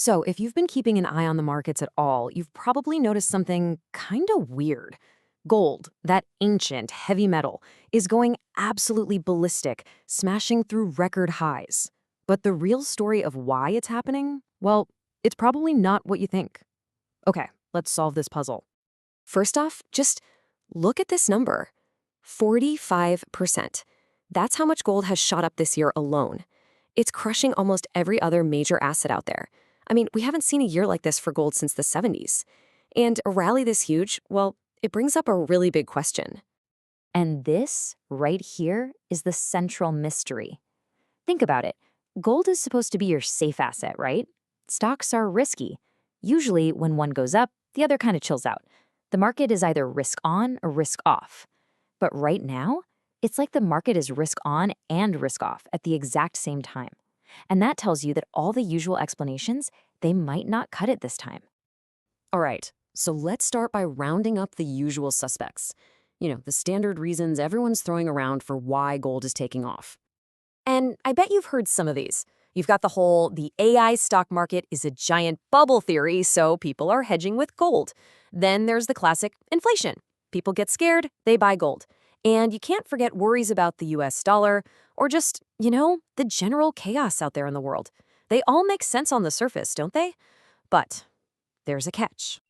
So, if you've been keeping an eye on the markets at all, you've probably noticed something kind of weird. Gold, that ancient heavy metal, is going absolutely ballistic, smashing through record highs. But the real story of why it's happening, well, it's probably not what you think. Okay, let's solve this puzzle. First off, just look at this number, 45%. That's how much gold has shot up this year alone. It's crushing almost every other major asset out there. I mean, we haven't seen a year like this for gold since the 70s. And a rally this huge, well, it brings up a really big question. And this, right here, is the central mystery. Think about it. Gold is supposed to be your safe asset, right? Stocks are risky. Usually, when one goes up, the other kind of chills out. The market is either risk on or risk off. But right now, it's like the market is risk on and risk off at the exact same time. And that tells you that all the usual explanations, they might not cut it this time. All right, so let's start by rounding up the usual suspects. The standard reasons everyone's throwing around for why gold is taking off. And I bet you've heard some of these. You've got the AI stock market is a giant bubble theory, so people are hedging with gold. Then there's the classic inflation. People get scared, they buy gold. And you can't forget worries about the US dollar or just, the general chaos out there in the world. They all make sense on the surface, don't they? But there's a catch.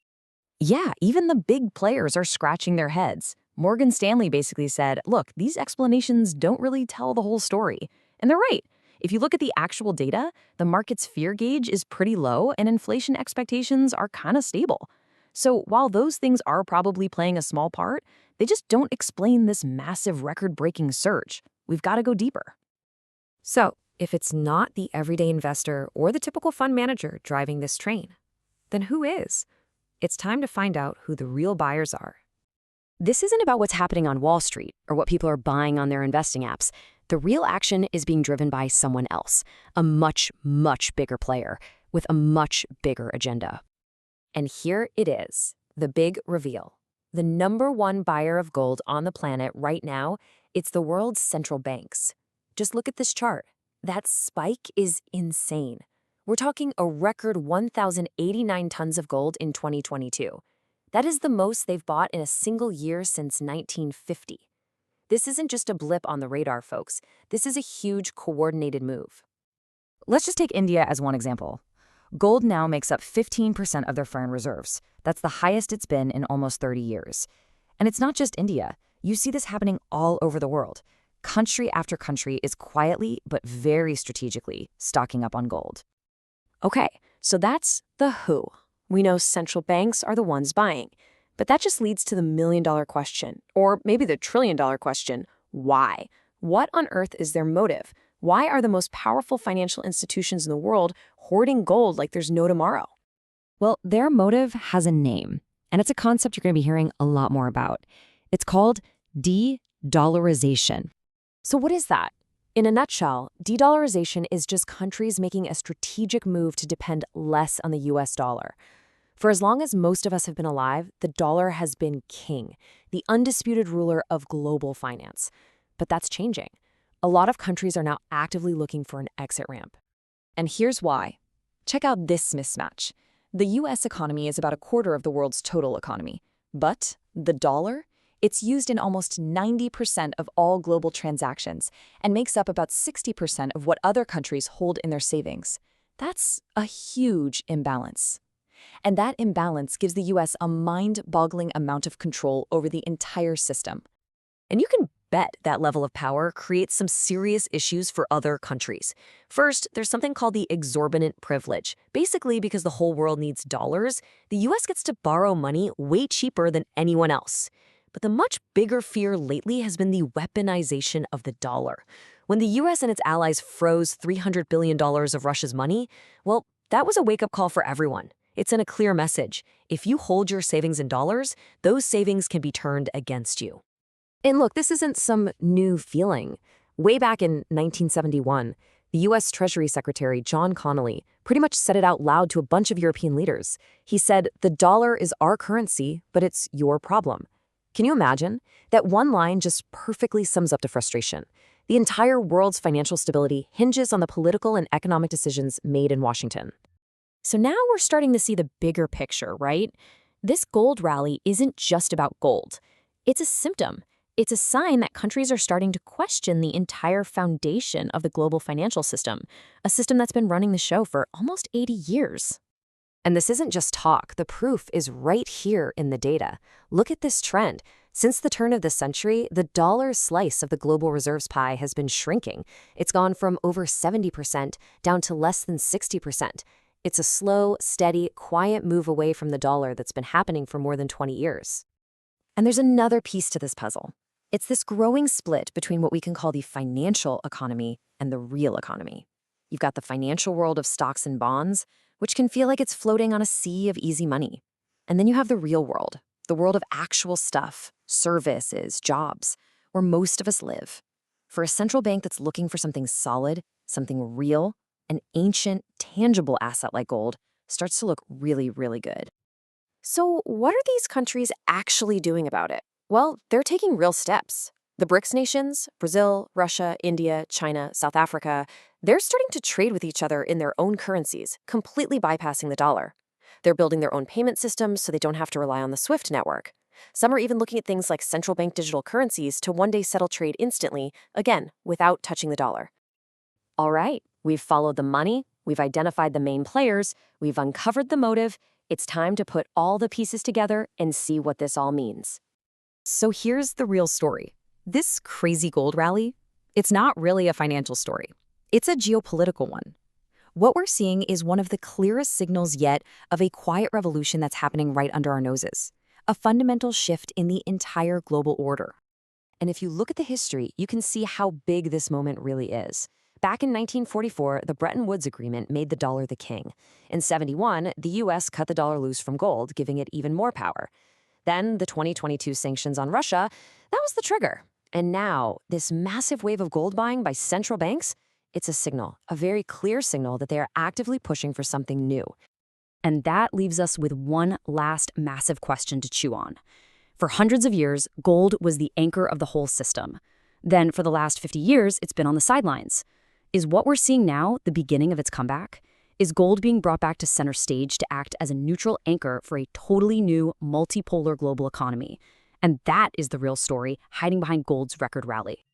Yeah, even the big players are scratching their heads. Morgan Stanley basically said, look, these explanations don't really tell the whole story. And they're right. If you look at the actual data, the market's fear gauge is pretty low and inflation expectations are kind of stable. So while those things are probably playing a small part, they just don't explain this massive record-breaking surge. We've got to go deeper. So, if it's not the everyday investor or the typical fund manager driving this train, then who is? It's time to find out who the real buyers are. This isn't about what's happening on Wall Street or what people are buying on their investing apps. The real action is being driven by someone else, a much, much bigger player with a much bigger agenda. And here it is, the big reveal. The number one buyer of gold on the planet right now, it's the world's central banks. Just look at this chart. That spike is insane. We're talking a record 1,089 tons of gold in 2022. That is the most they've bought in a single year since 1950. This isn't just a blip on the radar, folks. This is a huge coordinated move. Let's just take India as one example. Gold now makes up 15% of their foreign reserves. That's the highest it's been in almost 30 years. And it's not just India. You see this happening all over the world. Country after country is quietly but very strategically stocking up on gold. Okay, so that's the who. We know central banks are the ones buying. But that just leads to the million-dollar question, or maybe the trillion-dollar question, why? What on earth is their motive? Why are the most powerful financial institutions in the world hoarding gold like there's no tomorrow? Well, their motive has a name, and it's a concept you're going to be hearing a lot more about. It's called de-dollarization. So what is that? In a nutshell, de-dollarization is just countries making a strategic move to depend less on the US dollar. For as long as most of us have been alive, the dollar has been king, the undisputed ruler of global finance. But that's changing. A lot of countries are now actively looking for an exit ramp. And here's why. Check out this mismatch. The US economy is about a quarter of the world's total economy. But the dollar? It's used in almost 90% of all global transactions and makes up about 60% of what other countries hold in their savings. That's a huge imbalance. And that imbalance gives the US a mind-boggling amount of control over the entire system. And you can bet that level of power creates some serious issues for other countries. First, there's something called the exorbitant privilege. Basically, because the whole world needs dollars, the US gets to borrow money way cheaper than anyone else. But the much bigger fear lately has been the weaponization of the dollar. When the US and its allies froze $300 billion of Russia's money, well, that was a wake-up call for everyone. It's in a clear message. If you hold your savings in dollars, those savings can be turned against you. And look, this isn't some new feeling. Way back in 1971, the US Treasury Secretary John Connolly pretty much said it out loud to a bunch of European leaders. He said, "The dollar is our currency, but it's your problem." Can you imagine? That one line just perfectly sums up the frustration. The entire world's financial stability hinges on the political and economic decisions made in Washington. So now we're starting to see the bigger picture, right? This gold rally isn't just about gold. It's a symptom. It's a sign that countries are starting to question the entire foundation of the global financial system, a system that's been running the show for almost 80 years. And this isn't just talk. The proof is right here in the data. Look at this trend. Since the turn of the century, the dollar slice of the global reserves pie has been shrinking. It's gone from over 70% down to less than 60%. It's a slow, steady, quiet move away from the dollar that's been happening for more than 20 years. And there's another piece to this puzzle. It's this growing split between what we can call the financial economy and the real economy. You've got the financial world of stocks and bonds, which can feel like it's floating on a sea of easy money. And then you have the real world, the world of actual stuff, services, jobs, where most of us live. For a central bank that's looking for something solid, something real, an ancient, tangible asset like gold starts to look really, really good. So what are these countries actually doing about it? Well, they're taking real steps. The BRICS nations, Brazil, Russia, India, China, South Africa, they're starting to trade with each other in their own currencies, completely bypassing the dollar. They're building their own payment systems so they don't have to rely on the SWIFT network. Some are even looking at things like central bank digital currencies to one day settle trade instantly, again, without touching the dollar. All right, we've followed the money, we've identified the main players, we've uncovered the motive. It's time to put all the pieces together and see what this all means. So here's the real story. This crazy gold rally, it's not really a financial story. It's a geopolitical one. What we're seeing is one of the clearest signals yet of a quiet revolution that's happening right under our noses, a fundamental shift in the entire global order. And if you look at the history, you can see how big this moment really is. Back in 1944, the Bretton Woods Agreement made the dollar the king. In 71, the U.S. cut the dollar loose from gold, giving it even more power. Then the 2022 sanctions on Russia, that was the trigger. And now, this massive wave of gold buying by central banks, it's a signal, a very clear signal that they are actively pushing for something new. And that leaves us with one last massive question to chew on. For hundreds of years, gold was the anchor of the whole system. Then, for the last 50 years, it's been on the sidelines. Is what we're seeing now the beginning of its comeback? Is gold being brought back to center stage to act as a neutral anchor for a totally new, multipolar global economy? And that is the real story hiding behind gold's record rally.